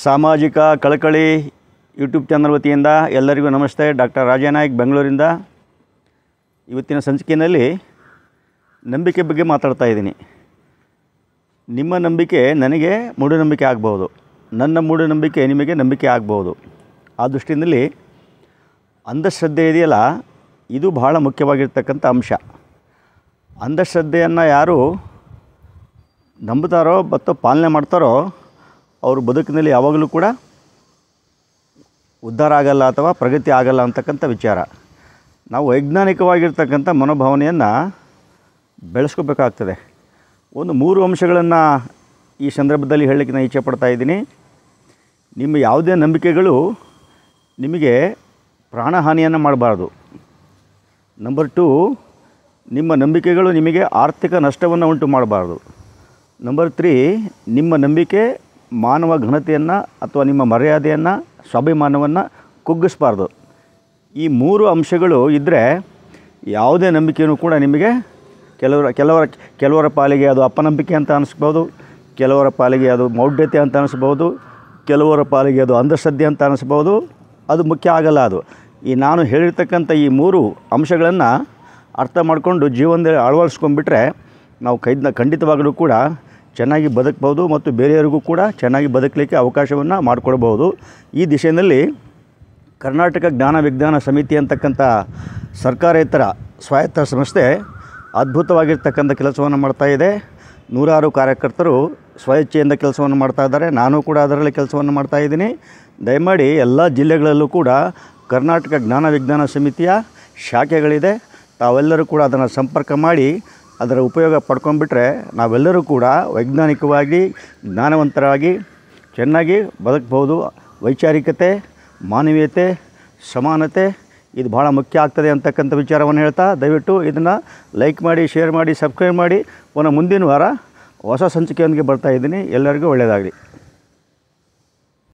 ಸಾಮಾಜಿಕ ಕಳಕಳಿ YouTube channel ವತಿಯಿಂದ ಎಲ್ಲರಿಗೂ ನಮಸ್ತೆ. ಡಾಕ್ಟರ್ ರಾಜನಾಯ್ಕ್ ಬೆಂಗಳೂರಿಂದ. ಇವತ್ತಿನ ಸಂಚಿಕೆಯಲ್ಲಿ ನಂಬಿಕೆ ಬಗ್ಗೆ ಮಾತಾಡ್ತಾ ಇದ್ದೀನಿ. ನಿಮ್ಮ ನಂಬಿಕೆ ನನಗೆ ಮೂಢನಂಬಿಕೆ ಆಗ್ಬೋದು, ನನ್ನ ಮೂಢನಂಬಿಕೆ ನಿಮಗೆ ನಂಬಿಕೆ ಆಗ್ಬೋದು. ಆ ದೃಷ್ಟಿಯಲ್ಲಿ ಅಂಧಶ್ರದ್ಧೆ ಇದೆಯಲ್ಲ, ಇದು ಬಹಳ ಮುಖ್ಯವಾಗಿರ್ತಕ್ಕಂಥ ಅಂಶ. ಅಂಧಶ್ರದ್ಧೆಯನ್ನು ಯಾರು ನಂಬುತ್ತಾರೋ ಮತ್ತು ಪಾಲನೆ ಮಾಡ್ತಾರೋ ಅವರು ಬದುಕಿನಲ್ಲಿ ಯಾವಾಗಲೂ ಕೂಡ ಉದ್ಧಾರ ಆಗಲ್ಲ ಅಥವಾ ಪ್ರಗತಿ ಆಗಲ್ಲ ಅಂತಕ್ಕಂಥ ವಿಚಾರ. ನಾವು ವೈಜ್ಞಾನಿಕವಾಗಿರ್ತಕ್ಕಂಥ ಮನೋಭಾವನೆಯನ್ನು ಬೆಳೆಸ್ಕೋಬೇಕಾಗ್ತದೆ. ಒಂದು 3 ಅಂಶಗಳನ್ನು ಈ ಸಂದರ್ಭದಲ್ಲಿ ಹೇಳಲಿಕ್ಕೆ ನಾನು ಇಚ್ಛೆ ಪಡ್ತಾ ಇದ್ದೀನಿ. ನಿಮ್ಮ ಯಾವುದೇ ನಂಬಿಕೆಗಳು ನಿಮಗೆ ಪ್ರಾಣಹಾನಿಯನ್ನು ಮಾಡಬಾರ್ದು. ನಂಬರ್ 2, ನಿಮ್ಮ ನಂಬಿಕೆಗಳು ನಿಮಗೆ ಆರ್ಥಿಕ ನಷ್ಟವನ್ನು ಉಂಟು ಮಾಡಬಾರ್ದು. ನಂಬರ್ 3, ನಿಮ್ಮ ನಂಬಿಕೆ ಮಾನವ ಘನತೆಯನ್ನು ಅಥವಾ ನಿಮ್ಮ ಮರ್ಯಾದೆಯನ್ನು, ಸ್ವಾಭಿಮಾನವನ್ನು ಕುಗ್ಗಿಸಬಾರ್ದು. ಈ 3 ಅಂಶಗಳು ಇದ್ದರೆ ಯಾವುದೇ ನಂಬಿಕೆಯೂ ಕೂಡ ನಿಮಗೆ ಕೆಲವರ ಪಾಲಿಗೆ ಅದು ಅಪನಂಬಿಕೆ ಅಂತ ಅನಿಸ್ಬೋದು, ಕೆಲವರ ಪಾಲಿಗೆ ಅದು ಮೌಢ್ಯತೆ ಅಂತ ಅನಿಸ್ಬೋದು, ಕೆಲವರ ಪಾಲಿಗೆ ಅದು ಅಂಧಶ್ರದ್ಧೆ ಅಂತ ಅನಿಸ್ಬೋದು. ಅದು ಮುಖ್ಯ ಆಗಲ್ಲ. ಅದು ನಾನು ಹೇಳಿರ್ತಕ್ಕಂಥ ಈ 3 ಅಂಶಗಳನ್ನು ಅರ್ಥ ಮಾಡಿಕೊಂಡು ಜೀವನದಲ್ಲಿ ಅಳವಡಿಸ್ಕೊಂಡ್ಬಿಟ್ರೆ ನಾವು ಖಂಡಿತವಾಗಲೂ ಕೂಡ ಚೆನ್ನಾಗಿ ಬದುಕ್ಬೋದು ಮತ್ತು ಬೇರೆಯವರಿಗೂ ಕೂಡ ಚೆನ್ನಾಗಿ ಬದುಕಲಿಕ್ಕೆ ಅವಕಾಶವನ್ನು ಮಾಡಿಕೊಡ್ಬೋದು. ಈ ದಿಶೆಯಲ್ಲಿ ಕರ್ನಾಟಕ ಜ್ಞಾನ ವಿಜ್ಞಾನ ಸಮಿತಿ ಅಂತಕ್ಕಂಥ ಸರ್ಕಾರೇತರ ಸ್ವಾಯತ್ತ ಸಂಸ್ಥೆ ಅದ್ಭುತವಾಗಿರ್ತಕ್ಕಂಥ ಕೆಲಸವನ್ನು ಮಾಡ್ತಾಯಿದೆ. 100 ಕಾರ್ಯಕರ್ತರು ಸ್ವಇಚ್ಛೆಯಿಂದ ಕೆಲಸವನ್ನು ಮಾಡ್ತಾಯಿದ್ದಾರೆ. ನಾನು ಕೂಡ ಅದರಲ್ಲಿ ಕೆಲಸವನ್ನು ಮಾಡ್ತಾಯಿದ್ದೀನಿ. ದಯಮಾಡಿ ಎಲ್ಲ ಜಿಲ್ಲೆಗಳಲ್ಲೂ ಕೂಡ ಕರ್ನಾಟಕ ಜ್ಞಾನ ವಿಜ್ಞಾನ ಸಮಿತಿಯ ಶಾಖೆಗಳಿದೆ. ತಾವೆಲ್ಲರೂ ಕೂಡ ಅದನ್ನು ಸಂಪರ್ಕ ಮಾಡಿ ಅದರ ಉಪಯೋಗ ಪಡ್ಕೊಂಡ್ಬಿಟ್ರೆ ನಾವೆಲ್ಲರೂ ಕೂಡ ವೈಜ್ಞಾನಿಕವಾಗಿ ಜ್ಞಾನವಂತರಾಗಿ ಚೆನ್ನಾಗಿ ಬದುಕಬಹುದು. ವೈಚಾರಿಕತೆ, ಮಾನವೀಯತೆ, ಸಮಾನತೆ ಇದು ಭಾಳ ಮುಖ್ಯ ಆಗ್ತದೆ ಅಂತಕ್ಕಂಥ ವಿಚಾರವನ್ನು ಹೇಳ್ತಾ, ದಯವಿಟ್ಟು ಇದನ್ನು ಲೈಕ್ ಮಾಡಿ, ಶೇರ್ ಮಾಡಿ, ಸಬ್ಸ್ಕ್ರೈಬ್ ಮಾಡಿ. ಮುಂದಿನ ವಾರ ಹೊಸ ಸಂಚಿಕೆಯೊಂದಿಗೆ ಬರ್ತಾಯಿದ್ದೀನಿ. ಎಲ್ಲರಿಗೂ ಒಳ್ಳೆಯದಾಗಲಿ.